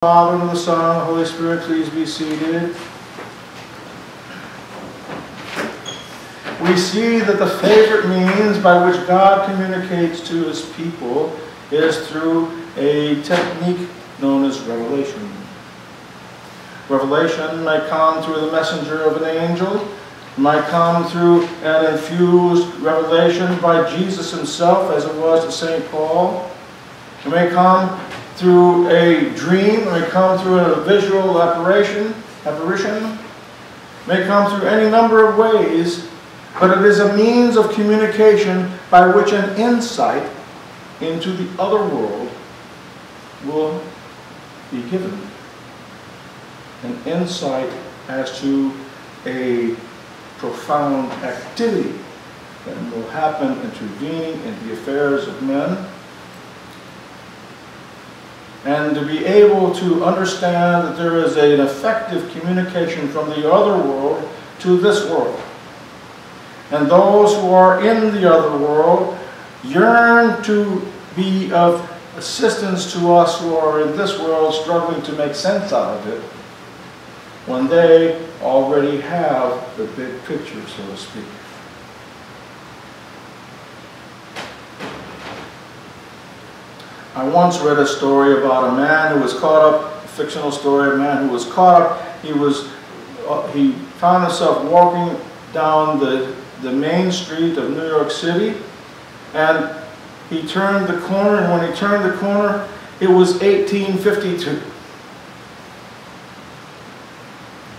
Father, and the Son, and the Holy Spirit, please be seated. We see that the favorite means by which God communicates to His people is through a technique known as revelation. Revelation may come through the messenger of an angel, might come through an infused revelation by Jesus Himself, as it was to St. Paul. It may come through a dream, it may come through a visual apparition, may come through any number of ways, but it is a means of communication by which an insight into the other world will be given. An insight as to a profound activity that will happen intervening in the affairs of men, and to be able to understand that there is an effective communication from the other world to this world. And those who are in the other world yearn to be of assistance to us who are in this world struggling to make sense out of it, when they already have the big picture, so to speak. I once read a story about a man who was caught up, a fictional story, a man who was caught up. He found himself walking down the main street of New York City, and he turned the corner, and when he turned the corner, it was 1852.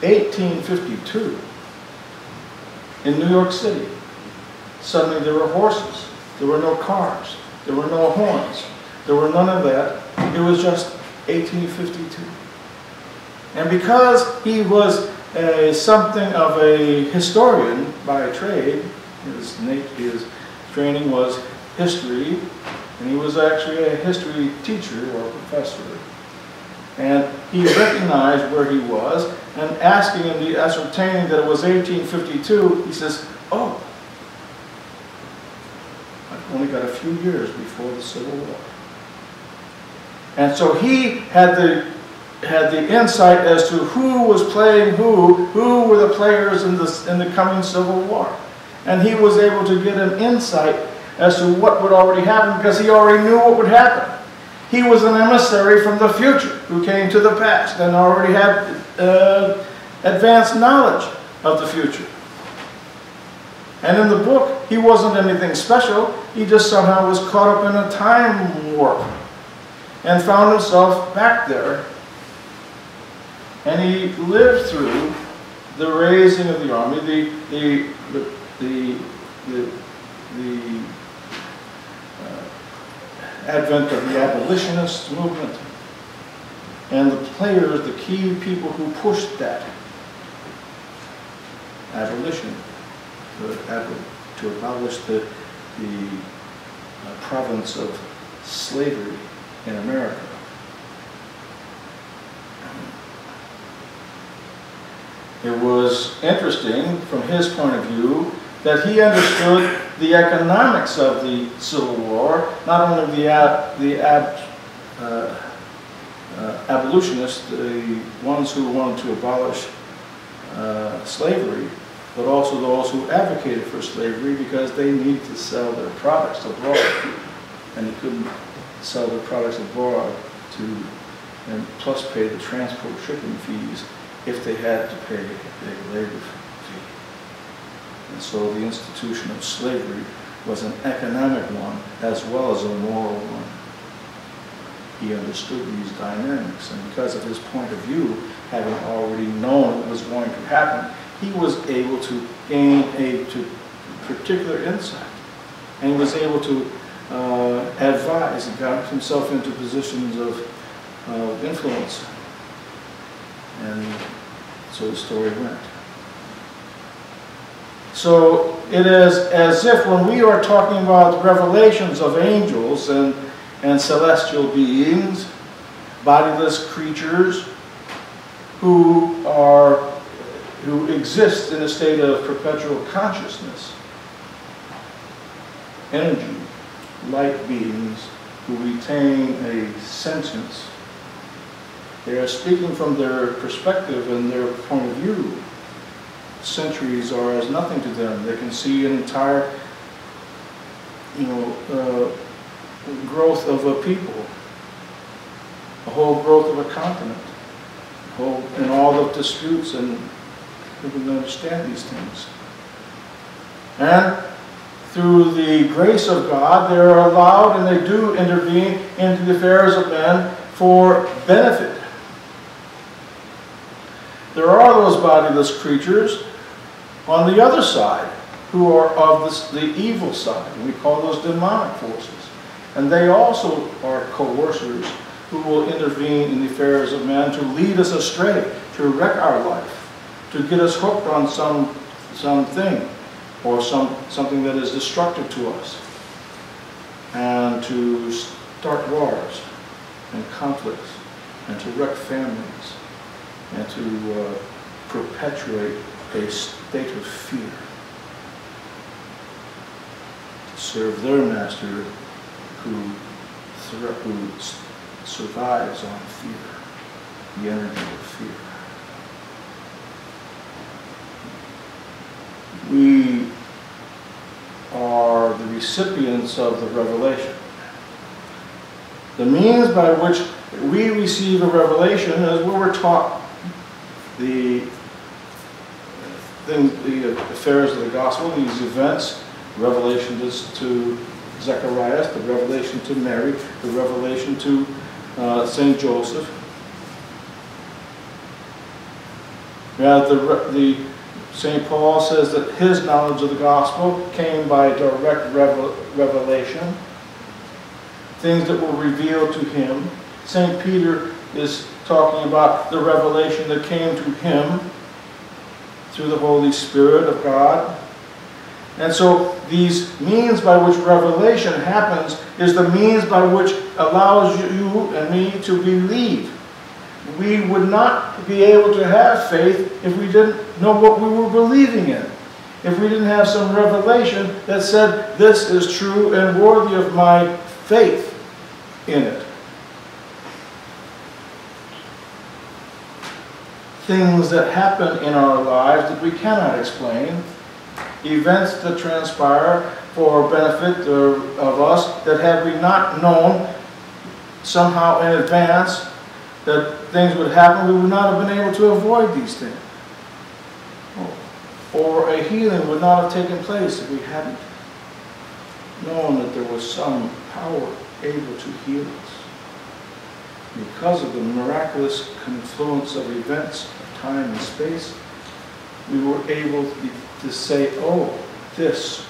1852 in New York City. Suddenly there were horses, there were no cars, there were no horns. There were none of that. It was just 1852. And because he was something of a historian by trade, his training was history, and he was actually a history teacher or professor. And he recognized where he was, and asking him, ascertaining that it was 1852, he says, "Oh, I've only got a few years before the Civil War." And so he had the insight as to who was playing who were the players in the coming Civil War. And he was able to get an insight as to what would already happen, because he already knew what would happen. He was an emissary from the future who came to the past and already had advanced knowledge of the future. And in the book, he wasn't anything special. He just somehow was caught up in a time warp and found himself back there. And he lived through the raising of the army, the advent of the abolitionist movement, and the players, the key people who pushed that abolition, to abolish the province of slavery in America. It was interesting from his point of view that he understood the economics of the Civil War, not only the abolitionists, the ones who wanted to abolish slavery, but also those who advocated for slavery because they needed to sell their products abroad, and they couldn't sell their products abroad and plus pay the transport shipping fees if they had to pay a labor fee. And so the institution of slavery was an economic one as well as a moral one. He understood these dynamics, and because of his point of view, having already known what was going to happen, he was able to gain a particular insight, and he was able to advise and got himself into positions of influence. And so the story went. So it is as if when we are talking about revelations of angels and celestial beings, bodiless creatures who exist in a state of perpetual consciousness, energy, light beings who retain a sentience They are speaking from their perspective and their point of view. Centuries are as nothing to them. They can see an entire, growth of a people, a whole growth of a continent, and all the disputes, and who can understand these things. And through the grace of God, they are allowed and they do intervene into the affairs of men for benefit. There are those bodiless creatures on the other side who are of the evil side, and we call those demonic forces. And they also are coercers who will intervene in the affairs of men to lead us astray, to wreck our life, to get us hooked on something or something that is destructive to us, and to start wars and conflicts, and to wreck families, and to perpetuate a state of fear, to serve their master who survives on fear, the energy of fear. We are the recipients of the revelation. The means by which we receive a revelation is where we're taught the affairs of the gospel, these events, revelation to Zacharias, the revelation to Mary, the revelation to St. Joseph. St. Paul says that his knowledge of the gospel came by direct revelation, things that were revealed to him. St. Peter is talking about the revelation that came to him through the Holy Spirit of God. And so these means by which revelation happens is the means by which allows you and me to believe. We would not be able to have faith if we didn't know what we were believing in. If we didn't have some revelation that said, this is true and worthy of my faith in it. Things that happen in our lives that we cannot explain, events that transpire for benefit of us that had we not known somehow in advance that things would happen, we would not have been able to avoid these things. Or a healing would not have taken place if we hadn't known that there was some power able to heal us. Because of the miraculous confluence of events of time and space, we were able to say, oh, this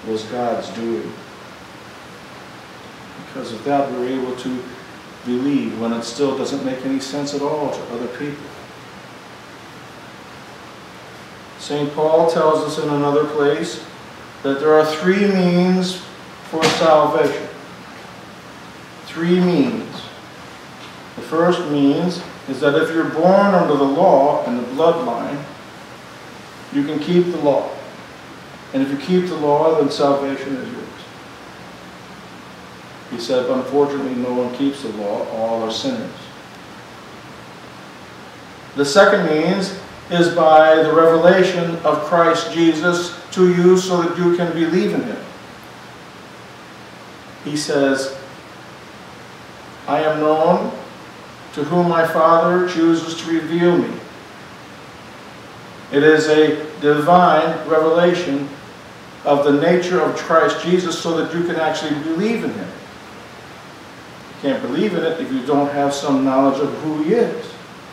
was God's doing. Because of that, we were able to believe when it still doesn't make any sense at all to other people. St. Paul tells us in another place that there are three means for salvation. Three means. The first means is that if you're born under the law and the bloodline, you can keep the law. And if you keep the law, then salvation is yours. He said, unfortunately, no one keeps the law. All are sinners. The second means is by the revelation of Christ Jesus to you so that you can believe in him. He says, I am known to whom my Father chooses to reveal me. It is a divine revelation of the nature of Christ Jesus so that you can actually believe in him. You can't believe in it if you don't have some knowledge of who he is.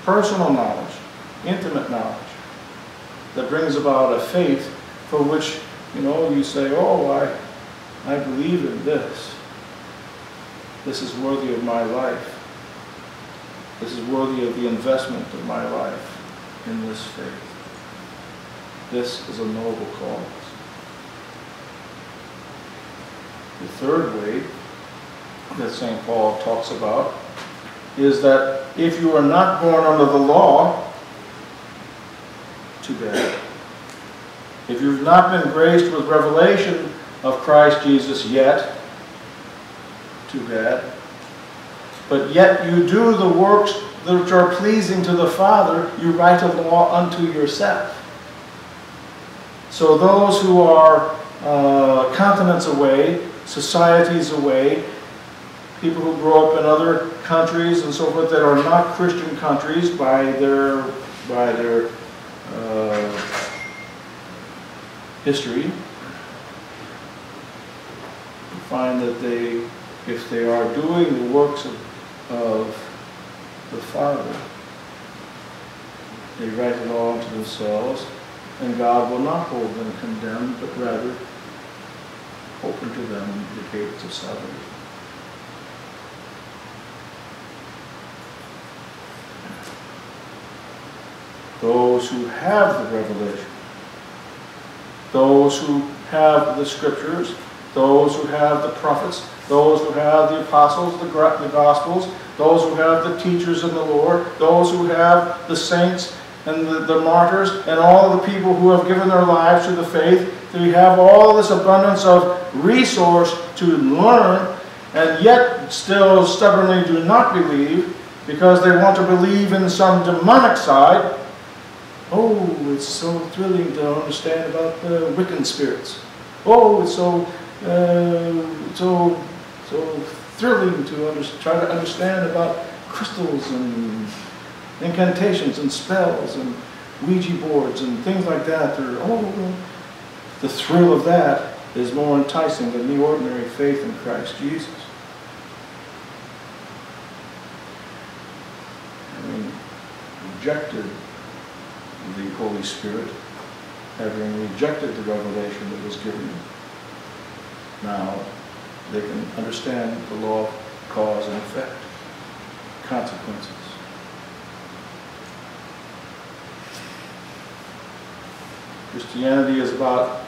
Personal knowledge, intimate knowledge, that brings about a faith for which, you say, oh, I believe in this. This is worthy of my life. This is worthy of the investment of my life in this faith. This is a noble cause. The third way that St. Paul talks about is that if you are not born under the law, too bad. If you've not been graced with revelation of Christ Jesus yet, too bad. but yet you do the works which are pleasing to the Father, you write a law unto yourself. So those who are continents away, societies away, people who grow up in other countries and so forth that are not Christian countries by their history, you find that if they are doing the works of the Father, they write it all unto themselves, and God will not hold them condemned, but rather open to them the gates of salvation. Those who have the revelation, those who have the scriptures, those who have the prophets, those who have the apostles, the gospels, those who have the teachers in the Lord, those who have the saints and the martyrs, and all the people who have given their lives to the faith, that we have all this abundance of resource to learn, and yet still stubbornly do not believe, because they want to believe in some demonic side. Oh, it's so thrilling to understand about the Wiccan spirits. Oh, it's so thrilling to try to understand about crystals and incantations and spells and Ouija boards and things like that. The thrill of that is more enticing than the ordinary faith in Christ Jesus. Having rejected the Holy Spirit, having rejected the revelation that was given them, now they can understand the law of cause and effect, consequences. Christianity is about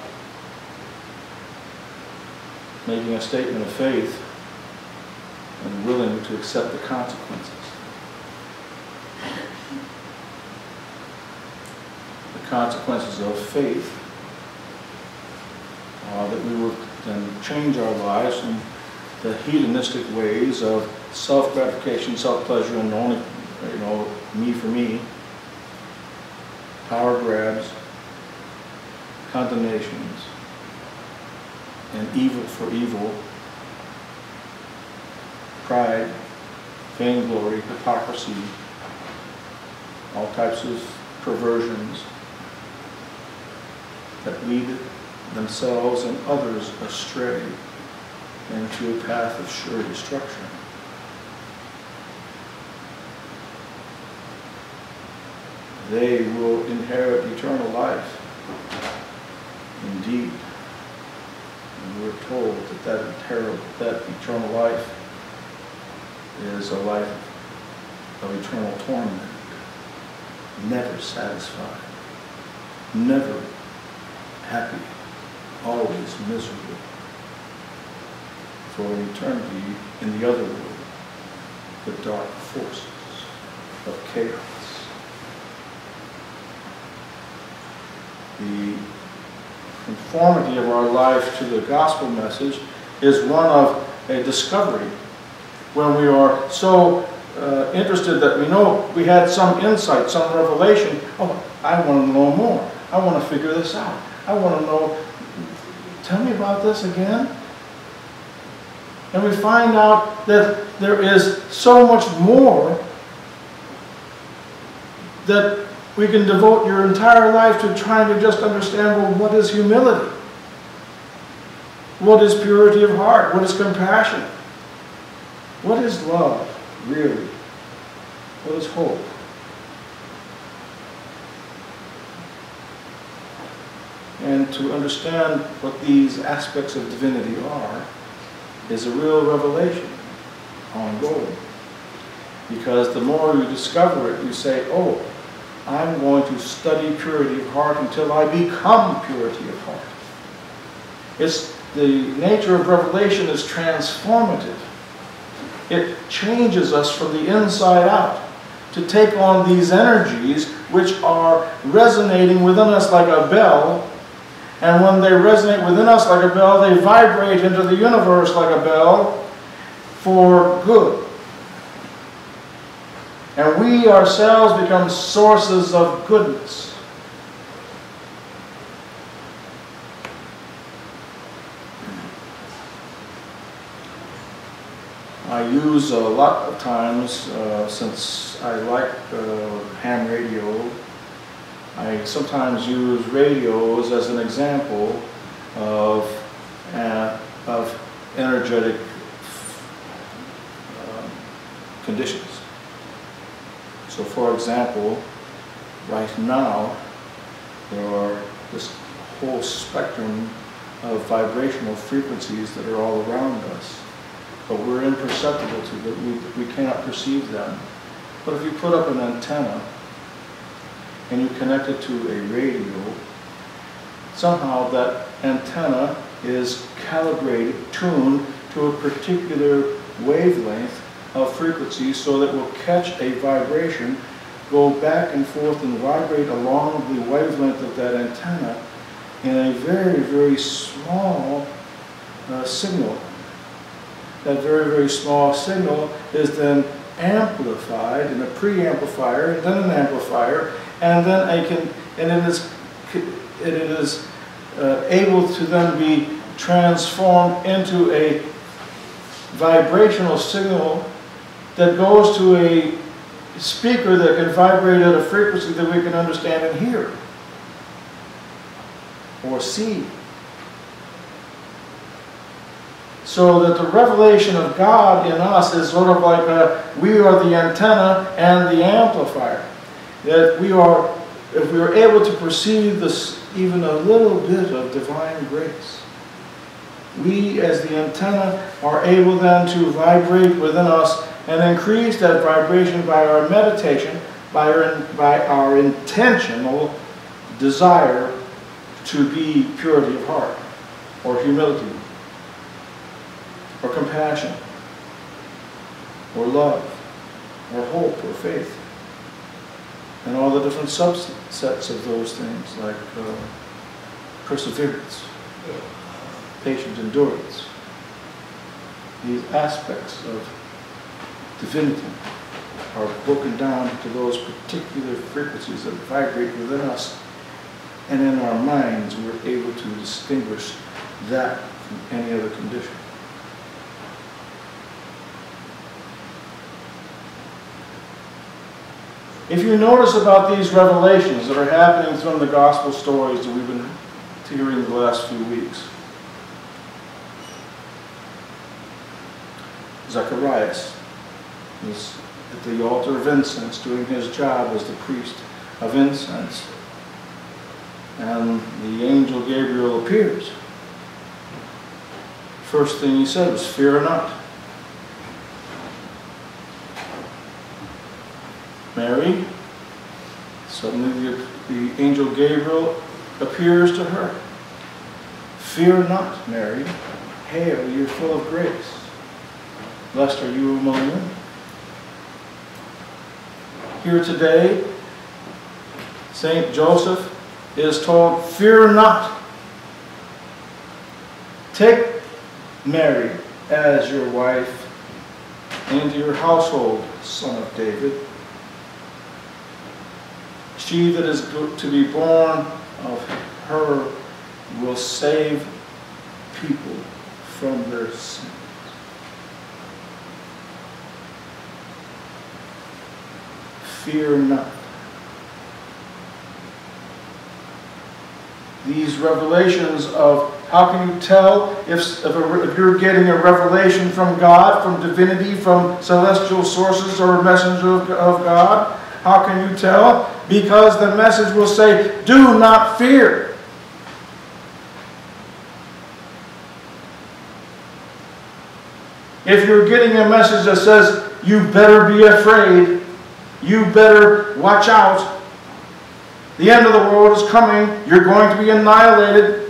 making a statement of faith and willing to accept the consequences. The consequences of faith are that we will then change our lives from the hedonistic ways of self-gratification, self-pleasure, and only, me for me, power grabs, condemnations, and evil for evil, pride, vainglory, hypocrisy, all types of perversions that lead themselves and others astray into a path of sure destruction. They will inherit eternal life. Indeed. And we're told that eternal life is a life of eternal torment, never satisfied, never happy, always miserable, for an eternity in the other world, the dark forces of chaos. The conformity of our life to the gospel message is one of a discovery. When we are so interested that we know we had some insight, some revelation, oh, I want to know more. I want to figure this out. I want to know, tell me about this again. And we find out that there is so much more that we can devote your entire life to trying to just understand, well, what is humility? What is purity of heart? What is compassion? What is love, really? What is hope? And to understand what these aspects of divinity are is a real revelation, ongoing. Because the more you discover it, you say, oh, I'm going to study purity of heart until I become purity of heart. It's the nature of revelation is transformative. It changes us from the inside out to take on these energies which are resonating within us like a bell. And when they resonate within us like a bell, they vibrate into the universe like a bell for good. and we ourselves become sources of goodness. I use a lot of times, since I like ham radio, I sometimes use radios as an example of energetic conditions. So for example, right now, there are this whole spectrum of vibrational frequencies that are all around us, but we're imperceptible to them. We cannot perceive them. But if you put up an antenna and you connect it to a radio, somehow that antenna is calibrated, tuned to a particular wavelength of frequency so that it will catch a vibration, go back and forth and vibrate along the wavelength of that antenna in a very, very small signal. That very, very small signal is then amplified in a preamplifier, and then an amplifier, and then it is able to then be transformed into a vibrational signal that goes to a speaker that can vibrate at a frequency that we can understand and hear or see. So that the revelation of God in us is sort of like we are the antenna and the amplifier. That if we are able to perceive this, even a little bit of divine grace, we as the antenna are able then to vibrate within us and increase that vibration by our meditation, by our intentional desire to be purity of heart, or humility, or compassion, or love, or hope, or faith, and all the different subsets of those things, like perseverance, patient endurance. These aspects of divinity are broken down to those particular frequencies that vibrate within us, and in our minds we're able to distinguish that from any other condition. If you notice about these revelations that are happening from the gospel stories that we've been hearing the last few weeks, Zacharias is at the altar of incense doing his job as the priest of incense, and the angel Gabriel appears. First thing he said was, "Fear not." Mary, suddenly the angel Gabriel appears to her. "Fear not, Mary. Hail, you're full of grace. Blessed are you among women." Here today, Saint Joseph is told, "Fear not. Take Mary as your wife into your household, son of David. She that is to be born of her will save people from their sins." Fear not. These revelations of, how can you tell if you're getting a revelation from God, from divinity, from celestial sources, or a messenger of God? How can you tell? Because the message will say, "Do not fear." If you're getting a message that says, "You better be afraid, you better watch out, the end of the world is coming, you're going to be annihilated,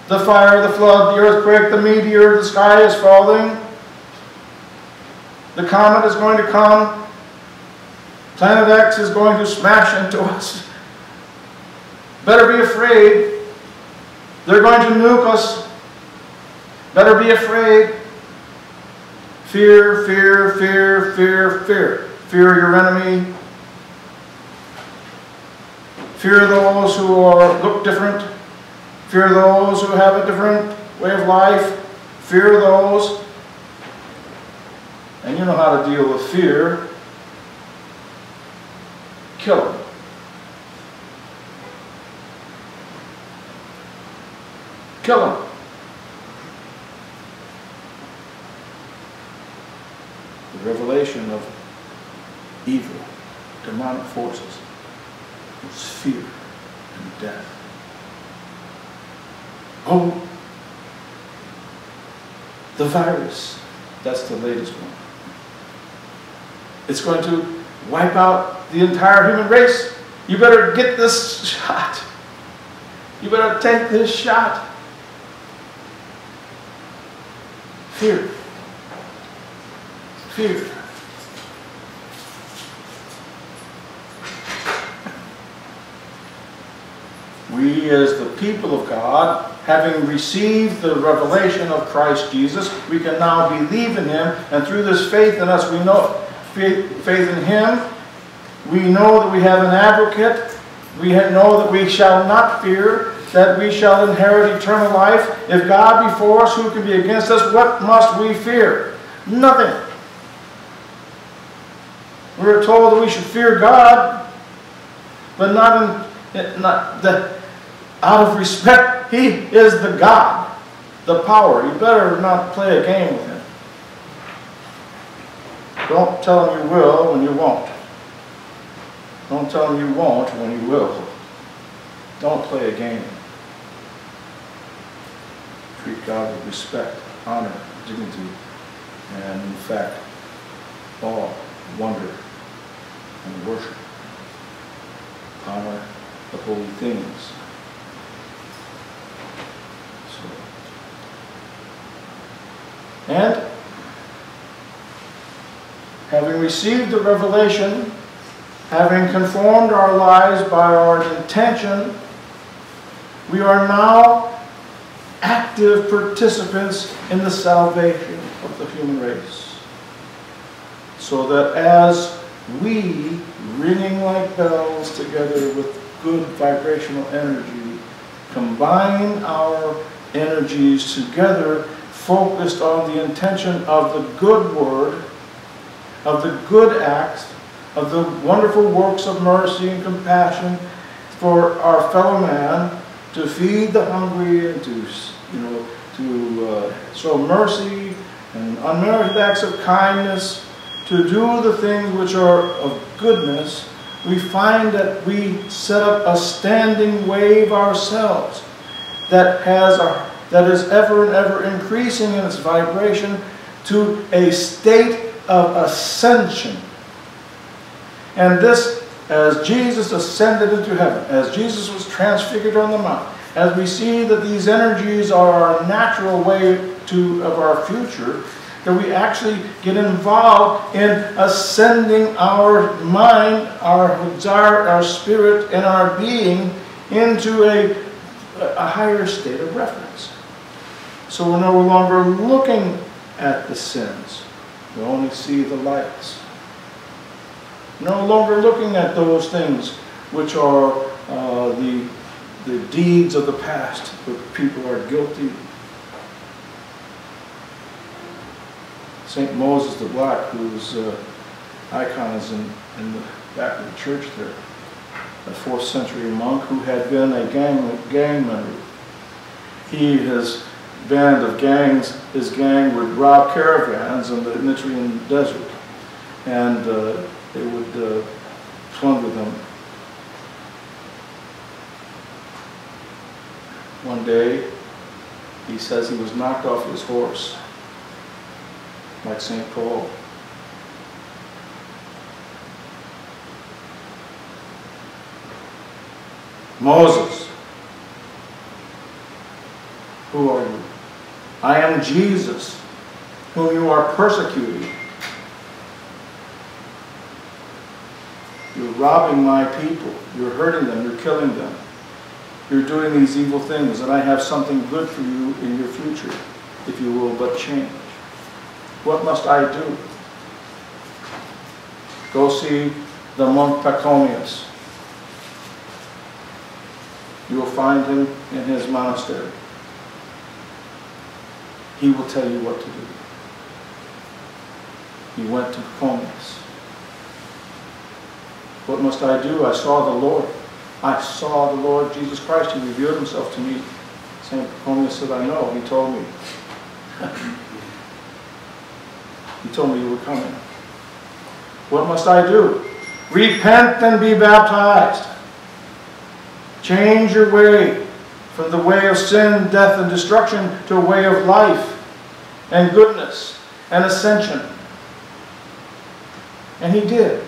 the fire, the flood, the earthquake, the meteor, the sky is falling, the comet is going to come, Planet X is going to smash into us. Better be afraid. They're going to nuke us. Better be afraid." Fear, fear, fear, fear, fear. Fear your enemy. Fear those who look different. Fear those who have a different way of life. Fear those. And you know how to deal with fear. Kill them. Kill them. The revelation of evil, demonic forces, is fear and death. Oh, the virus, that's the latest one. It's going to wipe out the entire human race. You better get this shot. You better take this shot. Fear. Fear. We, as the people of God, having received the revelation of Christ Jesus, we can now believe in Him, and through this faith in us, we know faith in Him, we know that we have an advocate. We know that we shall not fear, that we shall inherit eternal life. If God be for us, who can be against us? What must we fear? Nothing. We're told that we should fear God, but not out of respect. He is the God, the power. You better not play a game with Him. Don't tell Him you will when you won't. Don't tell Him you won't when you will. Don't play a game. Treat God with respect, honor, dignity, and in fact, awe, wonder, and worship. Honor the holy things. And having received the revelation, having conformed our lives by our intention, we are now active participants in the salvation of the human race. So that as we, ringing like bells together with good vibrational energy, combine our energies together, focused on the intention of the good word, of the good acts, of the wonderful works of mercy and compassion for our fellow man, to feed the hungry and to show mercy and unmerited acts of kindness, to do the things which are of goodness, we find that we set up a standing wave ourselves that is ever and ever increasing in its vibration to a state of ascension. And this, as Jesus ascended into heaven, as Jesus was transfigured on the mount, as we see that these energies are our natural way of our future, that we actually get involved in ascending our mind, our desire, our spirit, and our being into a higher state of reference. So we're no longer looking at the sins. We only see the lights. No longer looking at those things which are the deeds of the past, where people are guilty. St. Moses the Black, whose icon is in the back of the church there, a 4th century monk who had been a gang member. His band of gangs, his gang would rob caravans in the Nitrian desert, and they would plunder them. One day, he says he was knocked off his horse, like St. Paul. Moses, who are you? I am Jesus, whom you are persecuting. You're robbing my people. You're hurting them. You're killing them. You're doing these evil things, and I have something good for you in your future, if you will but change. What must I do? Go see the monk Pachomius. You will find him in his monastery. He will tell you what to do. He went to Pachomius. What must I do? I saw the Lord. I saw the Lord Jesus Christ. He revealed himself to me. St. Pachomius said, I know. He told me. He told me you were coming. What must I do? Repent and be baptized. Change your way from the way of sin, death, and destruction to a way of life and goodness and ascension. And he did.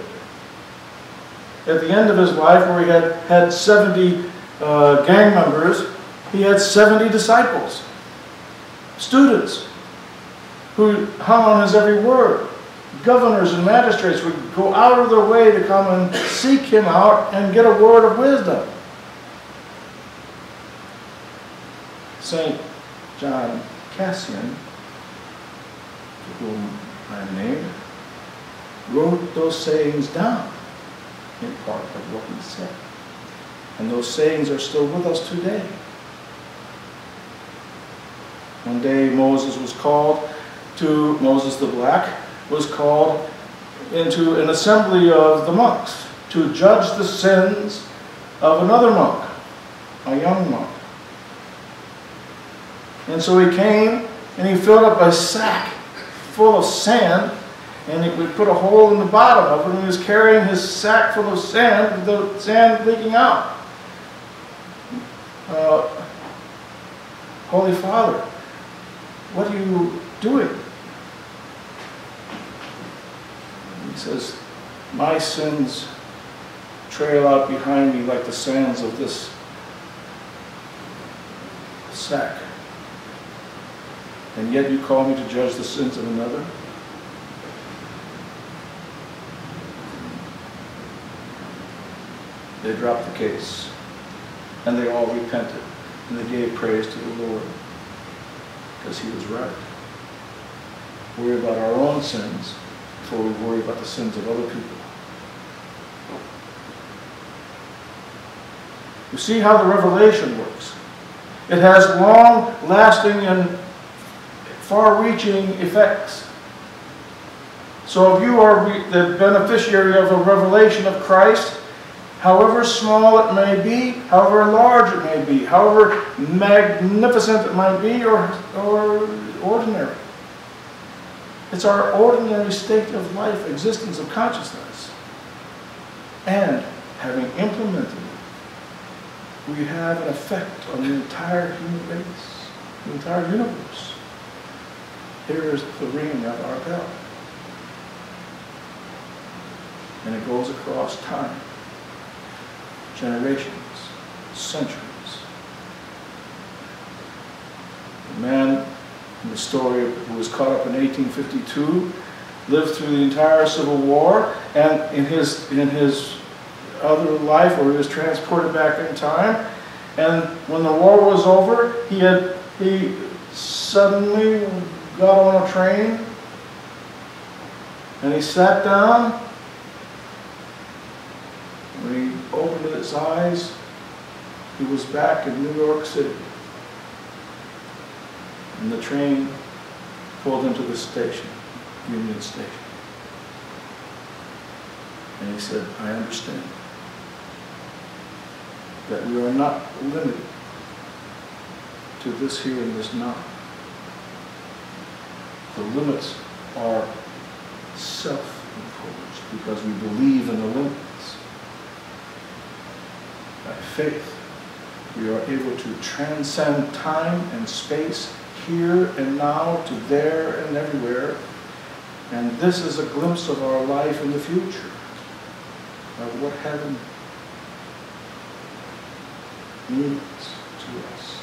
At the end of his life, where he had 70 gang members, he had 70 disciples, students, who hung on his every word. Governors and magistrates would go out of their way to come and seek him out and get a word of wisdom. St. John Cassian, to whom I am named, wrote those sayings down in part of what he said. And those sayings are still with us today. One day Moses the Black, was called into an assembly of the monks to judge the sins of another monk, a young monk. And so he came and he filled up a sack full of sand, and he would put a hole in the bottom of it, and he was carrying his sack full of sand with the sand leaking out. Holy Father, what are you doing? He says, my sins trail out behind me like the sands of this sack. And yet you call me to judge the sins of another? They dropped the case, and they all repented, and they gave praise to the Lord, because he was right. Worry about our own sins before we worry about the sins of other people. You see how the revelation works. It has long-lasting and far-reaching effects. So if you are the beneficiary of a revelation of Christ, however small it may be, however large it may be, however magnificent it might be, or ordinary, it's our ordinary state of life, existence of consciousness. And having implemented it, we have an effect on the entire human race, the entire universe. Here is the ring of our bell. And it goes across time, generations, centuries. The man in the story who was caught up in 1852 lived through the entire Civil War, and in his other life, where he was transported back in time, and when the war was over, he suddenly got on a train, and he sat down. When he opened his eyes, he was back in New York City. And the train pulled into the station, Union Station. And he said, I understand that we are not limited to this here and this now. The limits are self-imposed because we believe in the limits. By faith, we are able to transcend time and space, here and now, to there and everywhere. And this is a glimpse of our life in the future, of what heaven means to us.